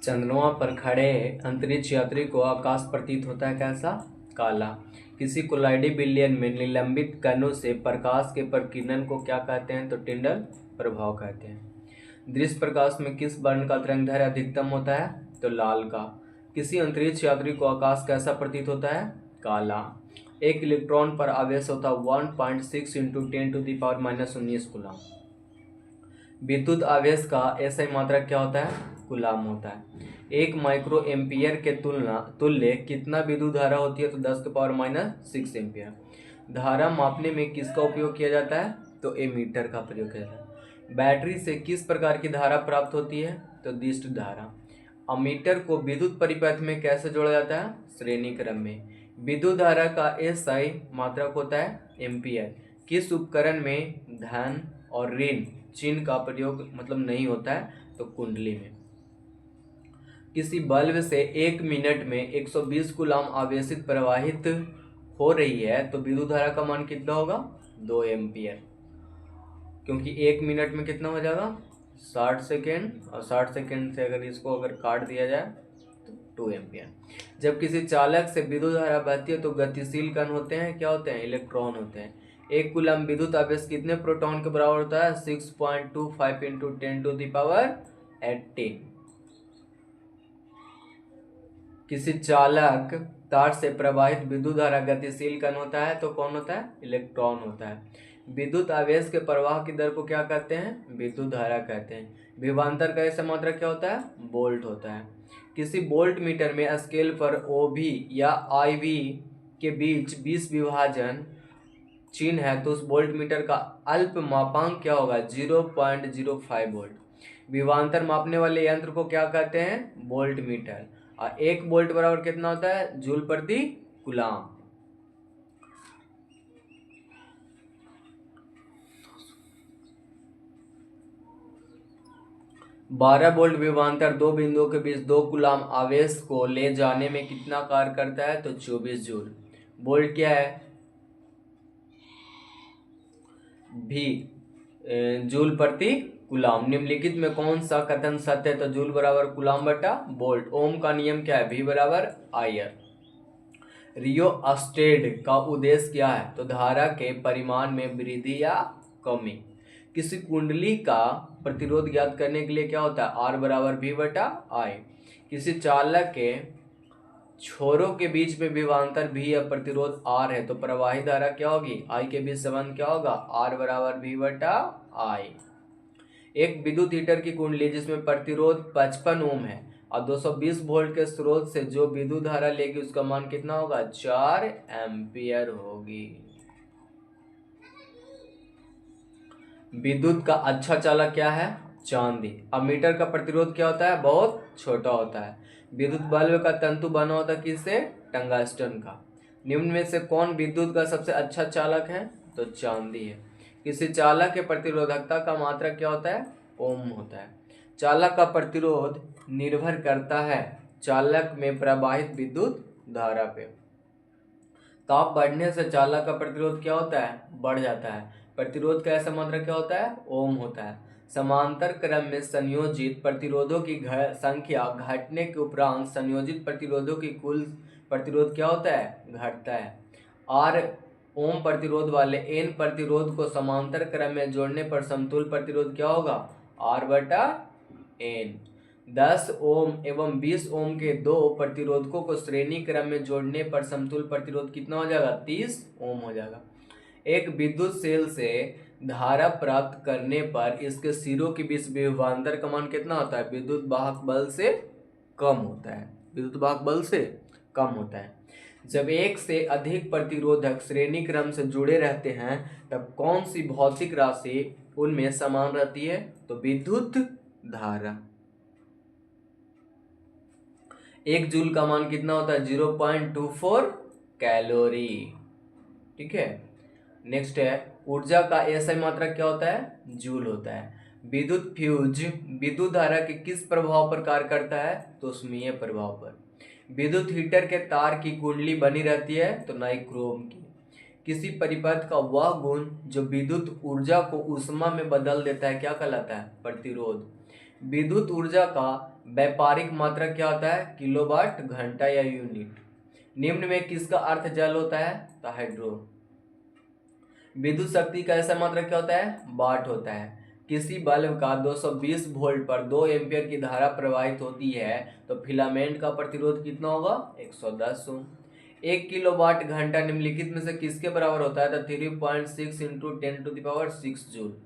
चंद्रमा पर खड़े अंतरिक्ष यात्री को आकाश प्रतीत होता है कैसा? काला। किसी कोलाइडी बिलियन में निलंबित कणों से प्रकाश के प्रकीर्णन को क्या कहते हैं? तो टिंडल प्रभाव कहते हैं। दृश्य प्रकाश में किस वर्ण का तरंगदैर्घ्य अधिकतम होता है? तो लाल का। किसी अंतरिक्ष यात्री को आकाश कैसा प्रतीत होता है? काला। एक इलेक्ट्रॉन पर आवेश होता है 1.6 इंटू 10⁻⁻19 कूलम। विद्युत आवेश का एसआई मात्रक क्या होता है? कूलम होता है। एक माइक्रो एम्पियर के तुल्य कितना विद्युत धारा होती है? तो 10⁻⁻6 एम्पियर। धारा मापने में किसका उपयोग किया जाता है? तो एमीटर का प्रयोग किया जाता है। बैटरी से किस प्रकार की धारा प्राप्त होती है? तो दिष्ट धारा। अमीटर को विद्युत परिपथ में कैसे जोड़ा जाता है? श्रेणी क्रम में। विद्युत धारा का एसआई मात्रक होता है एम्पियर। किस उपकरण में धन और ऋण चिन्ह का प्रयोग नहीं होता है? तो कुंडली में। किसी बल्ब से 1 मिनट में 120 कूलम आवेशित प्रवाहित हो रही है तो विद्युत धारा का मान कितना होगा? 2 एम्पियर। क्योंकि 1 मिनट में कितना हो जाएगा? 60 सेकेंड, और 60 सेकेंड से इसको काट दिया जाए तो 2 एम्पियर। जब किसी चालक से विद्युत धारा बहती है तो गतिशील कण होते हैं, क्या होते हैं? इलेक्ट्रॉन होते हैं। 1 कूलम विद्युत आवेश कितने प्रोटॉन के बराबर होता है? 6.25 इंटू 10⁻18। किसी चालक तार से प्रवाहित विद्युत धारा गतिशील कण होता है तो कौन होता है? इलेक्ट्रॉन होता है। विद्युत आवेश के प्रवाह की दर को क्या कहते हैं? विद्युत धारा कहते हैं। विभवांतर का ऐसा मात्रक क्या होता है? वोल्ट होता है। किसी वोल्ट मीटर में स्केल पर ओवी या आईवी के बीच 20 विभाजन चिन्ह है तो उस वोल्ट मीटर का अल्प मापांक क्या होगा? 0.05 वोल्ट। विभवांतर मापने वाले यंत्र को क्या कहते हैं? Volt meter. और 1 वोल्ट बराबर कितना होता है? जूल प्रति कूलम। बारह वोल्ट विभवांतर दो बिंदुओं के बीच 2 कूलम आवेश को ले जाने में कितना कार्य करता है? तो 24 जूल। वोल्ट क्या है? भी जूल प्रति कूलम। निम्नलिखित में कौन सा कथन सत्य है? तो जूल बराबर कूलम बटा वोल्ट। ओम का नियम क्या है? V बराबर आयर। रियोस्टेट का उद्देश्य क्या है? तो धारा के परिमाण में वृद्धि या कमी। किसी कुंडली का प्रतिरोध ज्ञात करने के लिए क्या होता है? R बराबर V बटा I। किसी चालक के छोरों के बीच में विभवांतर V या प्रतिरोध R है तो प्रवाही धारा क्या होगी? I के बीच संबंध क्या होगा? R बराबर V बटा I। एक विद्युत हीटर की कुंडली जिसमें प्रतिरोध 55 ओम है और 220 वोल्ट के स्रोत से जो विद्युत धारा लेगी उसका मान कितना होगा? 4 एम्पियर होगी। विद्युत का अच्छा चालक क्या है? चांदी। अमीटर का प्रतिरोध क्या होता है? बहुत छोटा होता है। विद्युत बल्ब का तंतु बना होता है किससे? टंगस्टन का। निम्न में से कौन विद्युत का सबसे अच्छा चालक है? तो चांदी है। किसी चालक के प्रतिरोधकता का मात्रक क्या होता है? ओम होता है। चालक का प्रतिरोध निर्भर करता है चालक में प्रवाहित विद्युत धारा पे। ताप बढ़ने से चालक का प्रतिरोध क्या होता है? बढ़ जाता है। प्रतिरोध का ऐसा मात्रक क्या होता है? ओम होता है। समांतर क्रम में संयोजित प्रतिरोधों की संख्या घटने के उपरांत संयोजित प्रतिरोधों की कुल प्रतिरोध क्या होता है? घटता है। R ओम प्रतिरोध वाले N प्रतिरोध को समांतर क्रम में जोड़ने पर समतुल्य प्रतिरोध क्या होगा? R बटा N। 10 ओम एवं 20 ओम के दो प्रतिरोधकों को श्रेणी क्रम में जोड़ने पर समतुल्य प्रतिरोध कितना हो जाएगा? 30 ओम हो जाएगा। एक विद्युत सेल से धारा प्राप्त करने पर इसके सिरों के बीच विभवांतर का मान कितना होता है? विद्युत वाहक बल से कम होता है। विद्युत वाहक बल से कम होता है। जब एक से अधिक प्रतिरोधक श्रेणी क्रम से जुड़े रहते हैं तब कौन सी भौतिक राशि उनमें समान रहती है? तो विद्युत धारा। 1 जूल का मान कितना होता है? 0.24 कैलोरी। ठीक है। नेक्स्ट है ऊर्जा का एसआई मात्रक क्या होता है? जूल होता है। विद्युत फ्यूज विद्युत धारा के किस प्रभाव पर कार्य करता है? तो ऊष्मीय प्रभाव पर। विद्युत हीटर के तार की कुंडली बनी रहती है तो नाइक्रोम की। किसी परिपथ का वह गुण जो विद्युत ऊर्जा को ऊष्मा में बदल देता है क्या कहलाता है? प्रतिरोध। विद्युत ऊर्जा का व्यापारिक मात्रक क्या होता है? किलोवाट घंटा या यूनिट। निम्न में किसका अर्थ जल होता है? तो हाइड्रो। विद्युत शक्ति का ऐसा मात्रक क्या होता है? वाट होता है। किसी बल्ब का 220 वोल्ट पर 2 एम्पियर की धारा प्रवाहित होती है तो फिलामेंट का प्रतिरोध कितना होगा? 110 ओम। 1 किलोवाट घंटा निम्नलिखित में से किसके बराबर होता है? तो 3.6 इंटू 10⁶ जूल।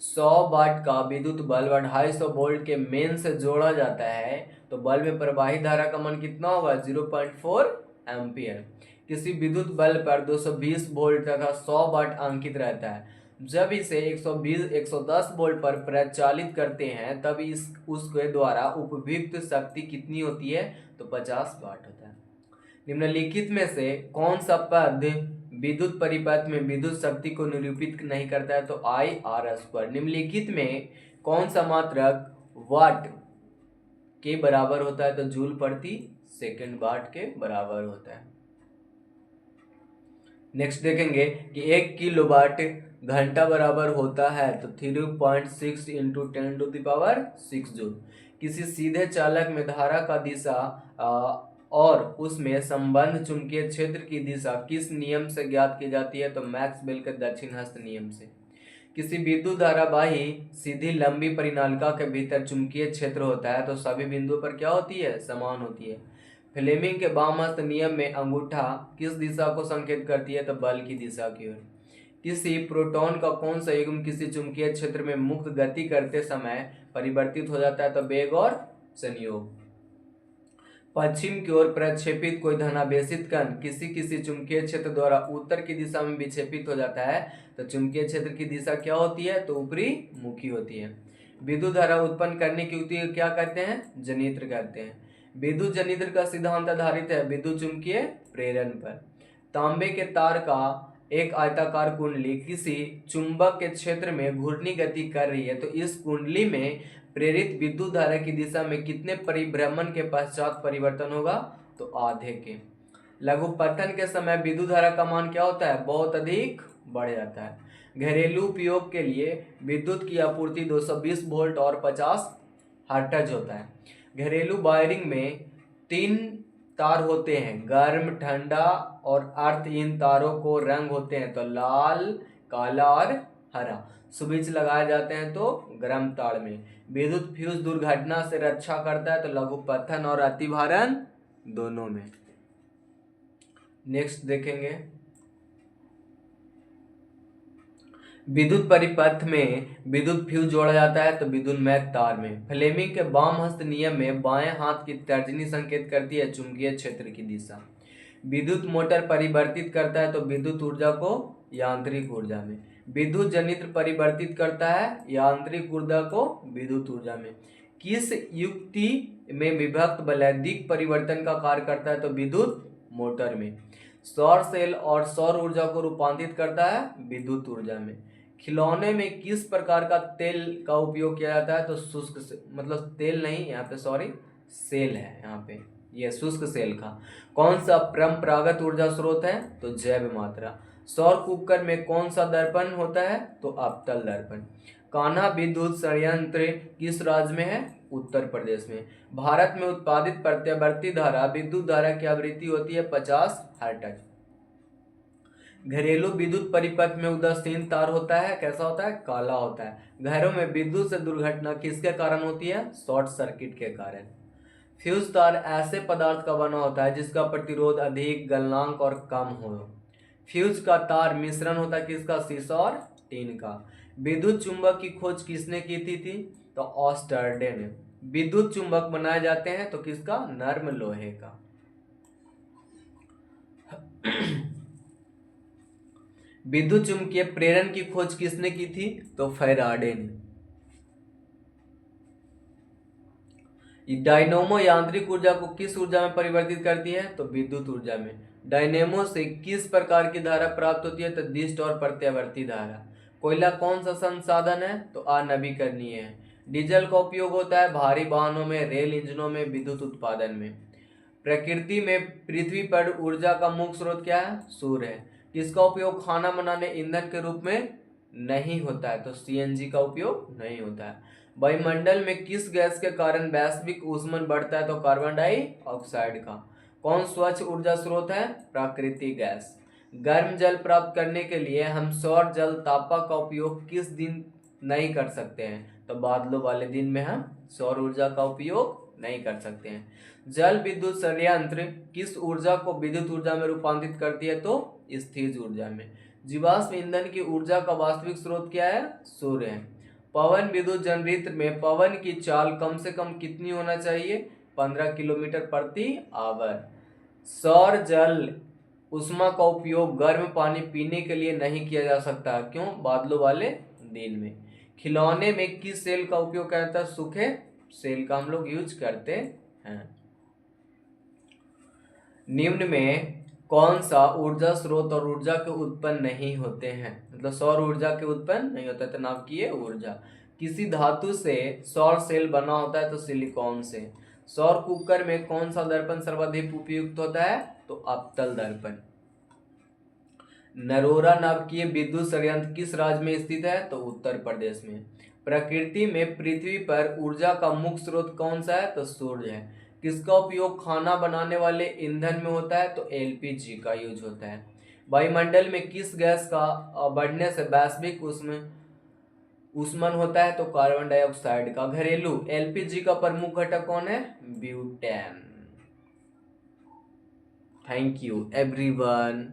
100 वाट का विद्युत बल्ब 250 वोल्ट के मेन से जोड़ा जाता है तो बल्ब में प्रवाहित धारा का मान कितना होगा? 0.4 एम्पियर। किसी विद्युत बल्ब पर 220 वोल्ट तथा 100 वाट अंकित रहता है। जब इसे 110 वोल्ट पर प्रचालित करते हैं तब उसके द्वारा उपयुक्त शक्ति कितनी होती है? तो 50 वाट होता है। निम्नलिखित में से कौन सा पद विद्युत परिपथ में विद्युत शक्ति को निरूपित नहीं करता है? तो I/R²। निम्नलिखित में कौन सा मात्रक वाट के बराबर होता है? तो जूल प्रति सेकंड वाट के बराबर होता है। नेक्स्ट देखेंगे कि 1 किलोवाट घंटा बराबर होता है तो 3.6 इंटू 10⁶ जूल। किसी सीधे चालक में धारा का दिशा और उसमें संबंध चुंबकीय क्षेत्र की दिशा किस नियम से ज्ञात की जाती है? तो मैक्सवेल के दक्षिण हस्त नियम से। किसी विद्युत धारावाही सीधी लंबी परिनालिका के भीतर चुंबकीय क्षेत्र होता है तो सभी बिंदुओं पर क्या होती है? समान होती है। फ्लेमिंग के वामहस्त नियम में अंगूठा किस दिशा को संकेत करती है? तो बल की दिशा की ओर। किसी प्रोटॉन का कौन सा युग्म किसी चुंबकीय क्षेत्र में मुक्त गति करते समय परिवर्तित हो जाता है? तो वेग और संयोग। पश्चिम की ओर प्रक्षेपित कोई धनावेशित कण किसी चुंबकीय क्षेत्र द्वारा उत्तर की दिशा में विक्षेपित हो जाता है तो चुंबकीय क्षेत्र की दिशा क्या होती है? तो ऊपरी मुखी होती है। विद्युत धारा उत्पन्न करने की युक्ति क्या कहते हैं? जनित्र कहते हैं। विद्युत जनित्र का सिद्धांत आधारित है विद्युत चुंबकीय प्रेरण पर। तांबे के तार का एक आयताकार कुंडली किसी चुंबक के क्षेत्र में घूर्णी गति कर रही है तो इस कुंडली में प्रेरित विद्युत धारा की दिशा में कितने परिभ्रमण के पश्चात परिवर्तन होगा? तो आधे के। लघुपतन के समय विद्युत धारा का मान क्या होता है? बहुत अधिक बढ़ जाता है। घरेलू उपयोग के लिए विद्युत की आपूर्ति 220 वोल्ट और 50 हर्ट्ज होता है। घरेलू वायरिंग में 3 तार होते हैं, गर्म, ठंडा और अर्ध। इन तारों को रंग होते हैं तो लाल, काला और हरा। स्विच लगाए जाते हैं तो गर्म तार में। विद्युत फ्यूज दुर्घटना से रक्षा करता है तो लघुपतन और अतिभारण दोनों में। नेक्स्ट देखेंगे विद्युत परिपथ में विद्युत फ्यूज जोड़ा जाता है तो विद्युन्मय तार में। फ्लेमिंग के वाम हस्त नियम में बाएं हाथ की तर्जनी संकेत करती है चुंबकीय क्षेत्र की दिशा। विद्युत मोटर परिवर्तित करता है तो विद्युत ऊर्जा को यांत्रिक ऊर्जा में। विद्युत जनित्र परिवर्तित करता है यांत्रिक ऊर्जा को विद्युत ऊर्जा में। किस युक्ति में विभक्त वैद्युतिक परिवर्तन का कार्य करता है? तो विद्युत मोटर में। सौर सेल और सौर ऊर्जा को रूपांतरित करता है विद्युत ऊर्जा में। खिलौने में किस प्रकार का तेल का उपयोग किया जाता है? तो शुष्क से, मतलब तेल नहीं, यहाँ पे सॉरी सेल है, यहाँ पे ये शुष्क सेल का। कौन सा परंपरागत ऊर्जा स्रोत है? तो जैव मात्रा। सौर कुकर में कौन सा दर्पण होता है? तो अवतल दर्पण। कान्हा विद्युत संयंत्र किस राज्य में है? उत्तर प्रदेश में। भारत में उत्पादित प्रत्यावर्ती धारा विद्युत धारा की आवृत्ति होती है 50 हर्ट्ज। घरेलू विद्युत परिपथ में उदासीन तार होता है, कैसा होता है? काला होता है। घरों में विद्युत से दुर्घटना किसके कारण होती है? शॉर्ट सर्किट के कारण। फ्यूज तार ऐसे पदार्थ का बना होता है जिसका प्रतिरोध अधिक, गलनांक और कम हो। फ्यूज का तार मिश्रण होता है किसका? शीशा और टीन का। विद्युत चुंबक की खोज किसने की थी? तो ऑस्टरडे ने। विद्युत चुंबक बनाए जाते हैं तो किसका? नर्म लोहे का। विद्युत चुंबकीय प्रेरण की खोज किसने की थी? तो फैराडे ने। डायनेमो यांत्रिक ऊर्जा को किस ऊर्जा में परिवर्तित करती है? तो विद्युत ऊर्जा में। डायनेमो से किस प्रकार की धारा प्राप्त होती है? तो दिष्ट और प्रत्यावर्ती धारा। कोयला कौन सा संसाधन है? तो अनवीकरणीय है। डीजल का उपयोग होता है भारी वाहनों में, रेल इंजनों में, विद्युत उत्पादन में। प्रकृति में पृथ्वी पर ऊर्जा का मुख्य स्रोत क्या है? सूर्य है। किसका उपयोग खाना बनाने ईंधन के रूप में नहीं होता है? तो सीएनजी का उपयोग नहीं होता है। वायुमंडल में किस गैस के कारण वैश्विक ऊष्मन बढ़ता है? तो कार्बन डाइऑक्साइड का। कौन स्वच्छ ऊर्जा स्रोत है? प्राकृतिक गैस। गर्म जल प्राप्त करने के लिए हम सौर जल तापा का उपयोग किस दिन नहीं कर सकते हैं? तो बादलों वाले दिन में हम सौर ऊर्जा का उपयोग नहीं कर सकते हैं। जल विद्युत संयंत्र किस ऊर्जा को विद्युत ऊर्जा में रूपांतरित करती है? तो स्थिर ऊर्जा में। जीवाश्म ईंधन की ऊर्जा का वास्तविक स्रोत क्या है? सूर्य है। पवन विद्युत जनरेटर में पवन की चाल कम से कम कितनी होना चाहिए? 15 किलोमीटर प्रति आवर। सौर जल उष्मा का उपयोग गर्म पानी पीने के लिए नहीं किया जा सकता। क्यों? बादलों वाले दिन में। खिलौने में किस सेल का उपयोग किया जाता है? सूखे सेल का हम लोग यूज करते हैं। निम्न में कौन सा ऊर्जा स्रोत और ऊर्जा के उत्पन्न नहीं होते हैं? मतलब सौर ऊर्जा के उत्पन्न नहीं होता है। तो नाभिकीय ऊर्जा। किसी धातु से सौर सेल बना होता है? तो सिलिकॉन से। सौर कुकर में कौन सा दर्पण सर्वाधिक उपयुक्त होता है? तो अवतल दर्पण। नरोरा नाभिकीय विद्युत संयंत्र किस राज्य में स्थित है? तो उत्तर प्रदेश में। प्रकृति में पृथ्वी पर ऊर्जा का मुख्य स्रोत कौन सा है? तो सूर्य है। किसका उपयोग खाना बनाने वाले ईंधन में होता है? तो एलपीजी का यूज होता है। वायुमंडल में किस गैस का बढ़ने से वैश्विक ऊष्मन होता है? तो कार्बन डाइऑक्साइड का। घरेलू एलपीजी का प्रमुख घटक कौन है? ब्यूटेन। Thank you everyone.